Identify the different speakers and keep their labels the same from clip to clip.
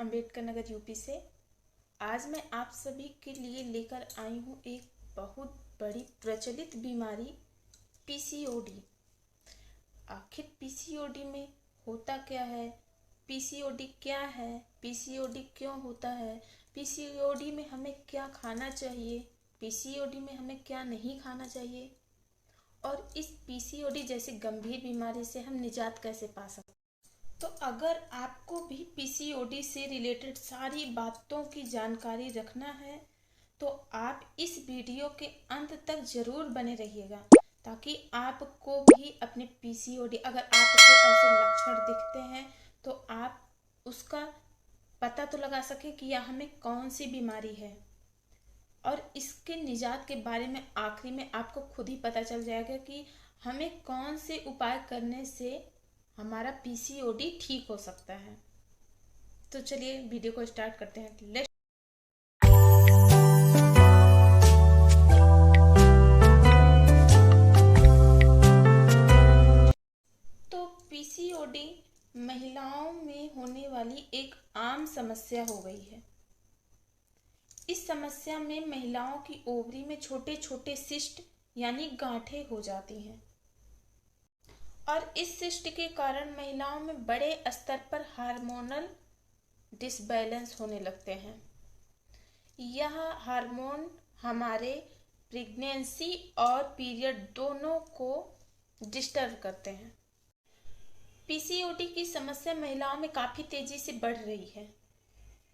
Speaker 1: Ambedkar Nagar UP से। आज मैं आप सभी के लिए लेकर आई हूँ एक बहुत बड़ी प्रचलित बीमारी पीसीओडी। आखिर पीसीओडी में होता क्या है, पीसीओडी क्या है, पीसीओडी क्यों होता है, पीसीओडी में हमें क्या खाना चाहिए, पीसीओडी में हमें क्या नहीं खाना चाहिए और इस पीसीओडी जैसी गंभीर बीमारी से हम निजात कैसे पा सकते हैं। तो अगर आपको भी पीसीओडी से रिलेटेड सारी बातों की जानकारी रखना है तो आप इस वीडियो के अंत तक जरूर बने रहिएगा, ताकि आपको भी अपने पीसीओडी, अगर आपको ऐसे लक्षण दिखते हैं तो आप उसका पता तो लगा सकें कि यह हमें कौन सी बीमारी है और इसके निजात के बारे में आखिरी में आपको खुद ही पता चल जाएगा कि हमें कौन से उपाय करने से हमारा पीसीओडी ठीक हो सकता है। तो चलिए वीडियो को स्टार्ट करते हैं। तो पीसीओडी महिलाओं में होने वाली एक आम समस्या हो गई है। इस समस्या में महिलाओं की ओवरी में छोटे छोटे सिस्ट यानी गांठें हो जाती हैं और इस सिस्ट के कारण महिलाओं में बड़े स्तर पर हार्मोनल डिसबैलेंस होने लगते हैं। यह हार्मोन हमारे प्रेगनेंसी और पीरियड दोनों को डिस्टर्ब करते हैं। पीसीओडी की समस्या महिलाओं में काफ़ी तेजी से बढ़ रही है।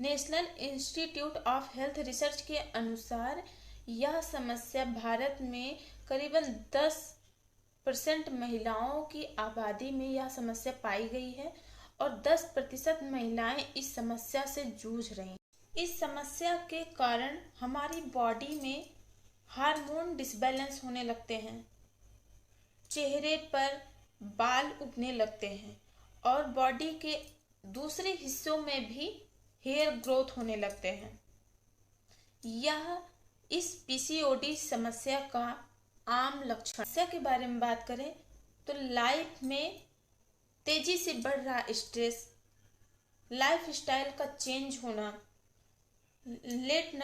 Speaker 1: National institute of health research के अनुसार यह समस्या भारत में करीबन 10% महिलाओं की आबादी में यह समस्या पाई गई है और 10% महिलाएं इस समस्या से जूझ रही हैं। इस समस्या के कारण हमारी बॉडी में हार्मोन डिसबैलेंस होने लगते हैं, चेहरे पर बाल उगने लगते हैं और बॉडी के दूसरे हिस्सों में भी हेयर ग्रोथ होने लगते हैं। यह इस पीसीओडी समस्या का आम लक्षण। समस्या के बारे में बात करें तो लाइफ में तेजी से बढ़ रहा स्ट्रेस, लाइफ स्टाइल का चेंज होना, लेट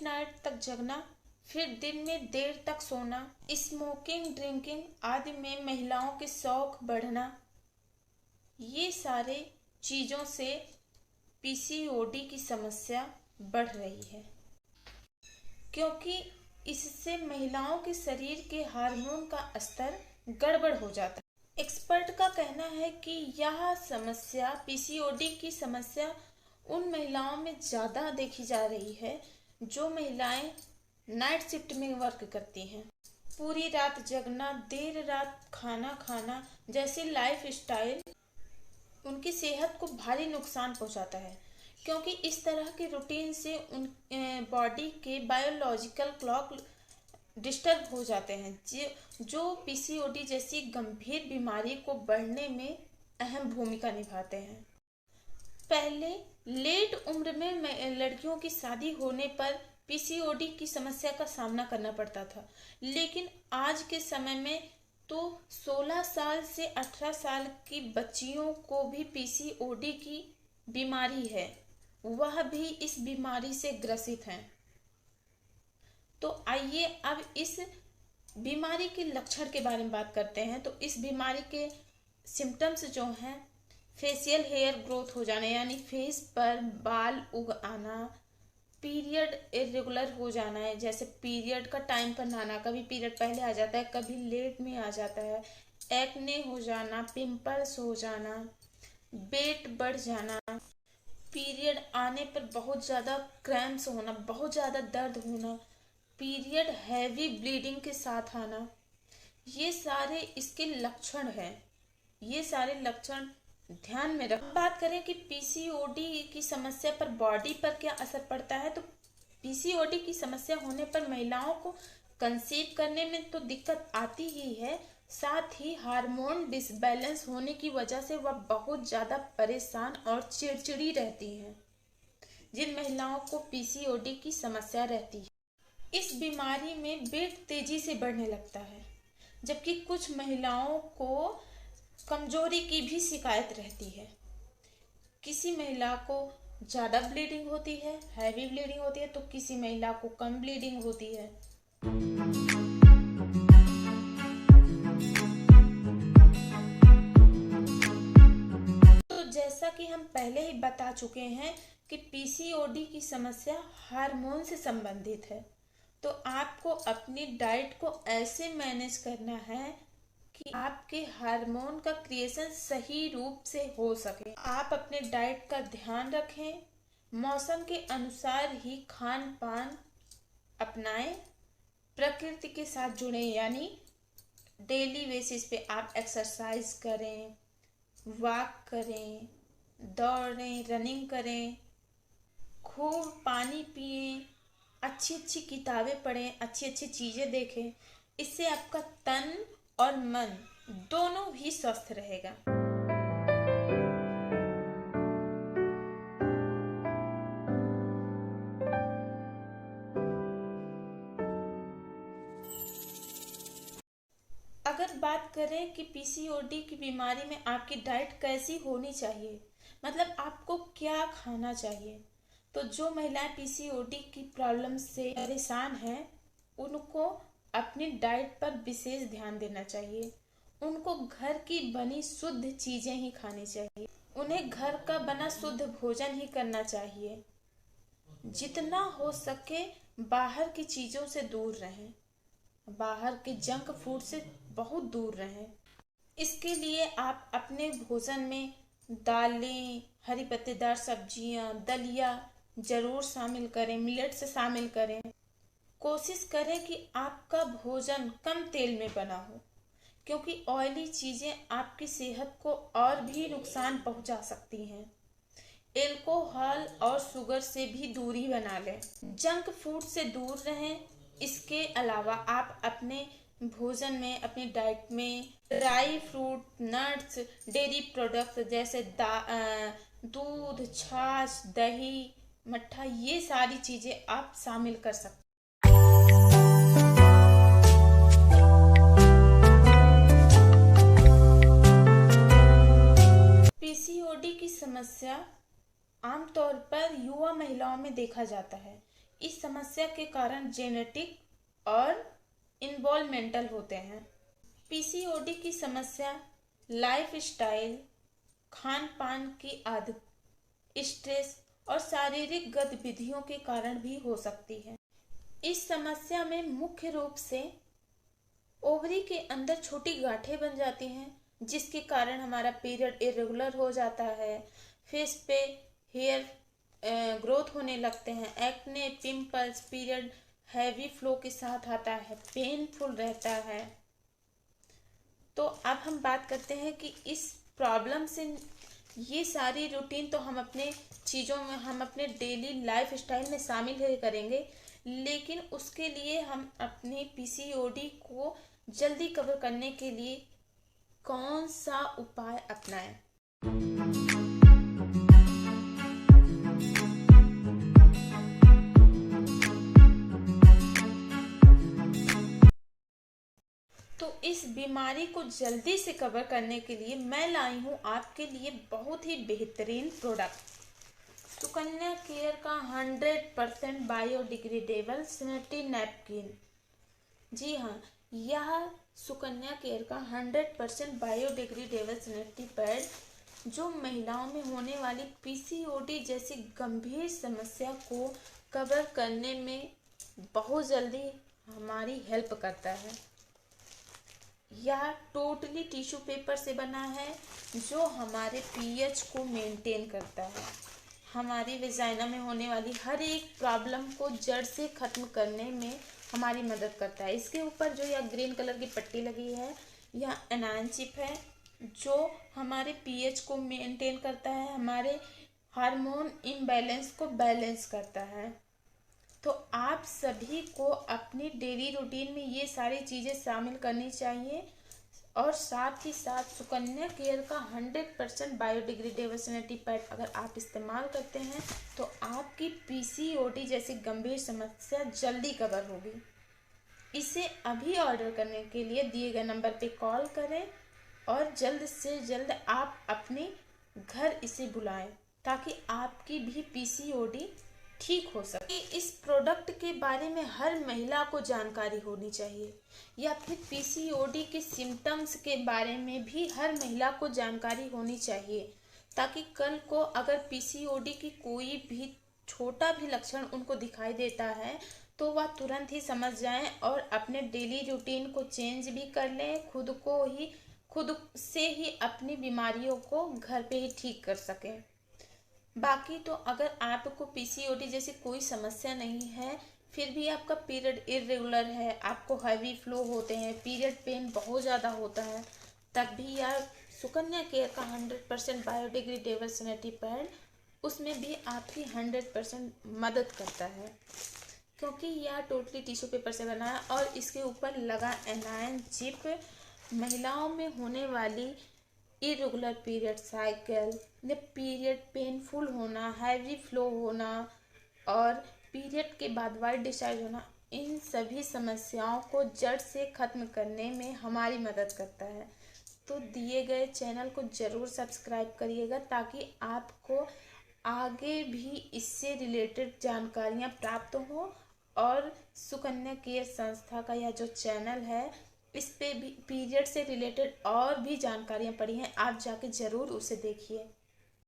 Speaker 1: नाइट तक जगना, फिर दिन में देर तक सोना, स्मोकिंग, ड्रिंकिंग आदि में महिलाओं के शौक बढ़ना, ये सारे चीज़ों से पीसीओडी की समस्या बढ़ रही है, क्योंकि इससे महिलाओं के शरीर के हार्मोन का स्तर गड़बड़ हो जाता है। एक्सपर्ट का कहना है कि यह समस्या, पीसीओडी की समस्या उन महिलाओं में ज़्यादा देखी जा रही है जो महिलाएं नाइट शिफ्ट में वर्क करती हैं। पूरी रात जगना, देर रात खाना खाना जैसी लाइफ स्टाइल उनकी सेहत को भारी नुकसान पहुंचाता है, क्योंकि इस तरह के रूटीन से उन बॉडी के बायोलॉजिकल क्लॉक डिस्टर्ब हो जाते हैं, जो पीसीओडी जैसी गंभीर बीमारी को बढ़ने में अहम भूमिका निभाते हैं। पहले लेट उम्र में लड़कियों की शादी होने पर पीसीओडी की समस्या का सामना करना पड़ता था, लेकिन आज के समय में तो 16 साल से 18 साल की बच्चियों को भी पीसीओडी की बीमारी है, वह भी इस बीमारी से ग्रसित हैं। तो आइए अब इस बीमारी के लक्षण के बारे में बात करते हैं। तो इस बीमारी के सिम्टम्स जो हैं, फेशियल हेयर ग्रोथ हो जाना यानी फेस पर बाल उग आना, पीरियड इरेगुलर हो जाना है, जैसे पीरियड का टाइम पर ना आना, कभी पीरियड पहले आ जाता है, कभी लेट में आ जाता है, एक्ने हो जाना, पिंपल्स हो जाना, वेट बढ़ जाना, पीरियड आने पर बहुत ज़्यादा क्रैम्प्स होना, बहुत ज़्यादा दर्द होना, पीरियड हैवी ब्लीडिंग के साथ आना, ये सारे इसके लक्षण हैं। ये सारे लक्षण ध्यान में रख। बात करें कि पीसीओडी की समस्या पर बॉडी पर क्या असर पड़ता है, तो पीसीओडी की समस्या होने पर महिलाओं को कंसीव करने में तो दिक्कत आती ही है, साथ ही हार्मोन डिसबैलेंस होने की वजह से वह बहुत ज़्यादा परेशान और चिड़चिड़ी रहती हैं, जिन महिलाओं को पीसीओडी की समस्या रहती है। इस बीमारी में वेट तेजी से बढ़ने लगता है, जबकि कुछ महिलाओं को कमजोरी की भी शिकायत रहती है। किसी महिला को ज़्यादा ब्लीडिंग होती है, हैवी ब्लीडिंग होती है, तो किसी महिला को कम ब्लीडिंग होती है। तो जैसा कि हम पहले ही बता चुके हैं कि पीसीओडी की समस्या हार्मोन से संबंधित है। तो आपको अपनी डाइट को ऐसे मैनेज करना है कि आपके हार्मोन का क्रिएशन सही रूप से हो सके। आप अपने डाइट का ध्यान रखें, मौसम के अनुसार ही खान पान अपनाएं, प्रकृति के साथ जुड़ें, यानी डेली बेसिस पे आप एक्सरसाइज करें, वॉक करें, दौड़ें, रनिंग करें, खूब पानी पिएं, अच्छी अच्छी किताबें पढ़ें, अच्छी अच्छी चीज़ें देखें। इससे आपका तन और मन दोनों भी स्वस्थ रहेगा। अगर बात करें कि पीसीओडी की बीमारी में आपकी डाइट कैसी होनी चाहिए, मतलब आपको क्या खाना चाहिए, तो जो महिलाएं पीसीओडी की प्रॉब्लम से परेशान हैं उनको अपनी डाइट पर विशेष ध्यान देना चाहिए। उनको घर की बनी शुद्ध चीजें ही खानी चाहिए। उन्हें घर का बना शुद्ध भोजन ही करना चाहिए। जितना हो सके बाहर की चीजों से दूर रहें, बाहर के जंक फूड से बहुत दूर रहें। इसके लिए आप अपने भोजन में दालें, हरी पत्तेदार सब्जियां, दलिया जरूर शामिल करें, मिलेट्स शामिल करें। कोशिश करें कि आपका भोजन कम तेल में बना हो, क्योंकि ऑयली चीजें आपकी सेहत को और भी नुकसान पहुंचा सकती हैं। एल्कोहल और शुगर से भी दूरी बना लें, जंक फूड से दूर रहें। इसके अलावा आप अपने भोजन में, अपनी डाइट में dry fruit, nuts, dairy products जैसे दूध, छाछ, दही, मट्ठा, ये सारी चीजें आप शामिल कर सकते हैं। पीसीओडी की समस्या आमतौर पर युवा महिलाओं में देखा जाता है। इस समस्या के कारण जेनेटिक और इन्वॉल्वमेंटल होते हैं। पीसीओडी की समस्या लाइफस्टाइल, खान पान की आदत, स्ट्रेस और शारीरिक गतिविधियों के कारण भी हो सकती है। इस समस्या में मुख्य रूप से ओवरी के अंदर छोटी गांठें बन जाती हैं, जिसके कारण हमारा पीरियड इरेगुलर हो जाता है। फेस पे हेयर ग्रोथ होने लगते हैं, acne, pimples, period heavy flow के साथ आता है, पेनफुल रहता है। तो अब हम बात करते हैं कि इस प्रॉब्लम से ये सारी रूटीन तो हम अपने चीज़ों में, हम अपने डेली लाइफ स्टाइल में शामिल ही करेंगे, लेकिन उसके लिए हम अपने पीसीओडी को जल्दी कवर करने के लिए कौन सा उपाय अपनाएं। तो इस बीमारी को जल्दी से कवर करने के लिए मैं लाई हूँ आपके लिए बहुत ही बेहतरीन प्रोडक्ट, सुकन्या केयर का 100% बायोडिग्रेडेबल सैनिटरी नैपकिन। जी हाँ, यह सुकन्या केयर का 100% बायोडिग्रेडेबल सैनिटरी पैड जो महिलाओं में होने वाली पीसीओडी जैसी गंभीर समस्या को कवर करने में बहुत जल्दी हमारी हेल्प करता है। यह टोटली टिश्यू पेपर से बना है, जो हमारे पीएच को मेंटेन करता है, हमारी वेजाइना में होने वाली हर एक प्रॉब्लम को जड़ से खत्म करने में हमारी मदद करता है। इसके ऊपर जो यह ग्रीन कलर की पट्टी लगी है, यह एनायन चिप है, जो हमारे पीएच को मेंटेन करता है, हमारे हार्मोन इम्बैलेंस को बैलेंस करता है। तो आप सभी को अपनी डेली रूटीन में ये सारी चीज़ें शामिल करनी चाहिए, और साथ ही साथ सुकन्या केयर का 100% बायोडिग्रेडेबल सैनिटरी पैड अगर आप इस्तेमाल करते हैं तो आपकी पीसीओडी जैसी गंभीर समस्या जल्दी कवर होगी। इसे अभी ऑर्डर करने के लिए दिए गए नंबर पे कॉल करें और जल्द से जल्द आप अपने घर इसे बुलाएं। ताकि आपकी भी पीसीओडी ठीक हो सके। इस प्रोडक्ट के बारे में हर महिला को जानकारी होनी चाहिए, या फिर पीसीओडी के सिम्टम्स के बारे में भी हर महिला को जानकारी होनी चाहिए, ताकि कल को अगर पीसीओडी की कोई भी छोटा भी लक्षण उनको दिखाई देता है तो वह तुरंत ही समझ जाएं और अपने डेली रूटीन को चेंज भी कर लें, खुद से ही अपनी बीमारियों को घर पे ही ठीक कर सकें। बाकी तो अगर आपको पीसीओडी जैसी कोई समस्या नहीं है, फिर भी आपका पीरियड इरेगुलर है, आपको हैवी फ्लो होते हैं, पीरियड पेन बहुत ज़्यादा होता है, तब भी यार सुकन्या केयर का 100% बायोडिग्रेडेबल सैनिटरी पैड उसमें भी आपकी 100% मदद करता है, क्योंकि यह टोटली टिश्यू पेपर से बना है और इसके ऊपर लगा एनायन चिप महिलाओं में होने वाली irregular period cycle, period painful होना, हैवी फ्लो होना और पीरियड के बाद वाइट डिस्चार्ज होना, इन सभी समस्याओं को जड़ से खत्म करने में हमारी मदद करता है। तो दिए गए चैनल को ज़रूर सब्सक्राइब करिएगा, ताकि आपको आगे भी इससे रिलेटेड जानकारियाँ प्राप्त हों। और सुकन्या केयर संस्था का यह जो चैनल है, इस पे भी पीरियड से रिलेटेड और भी जानकारियाँ पड़ी हैं, आप जाके ज़रूर उसे देखिए।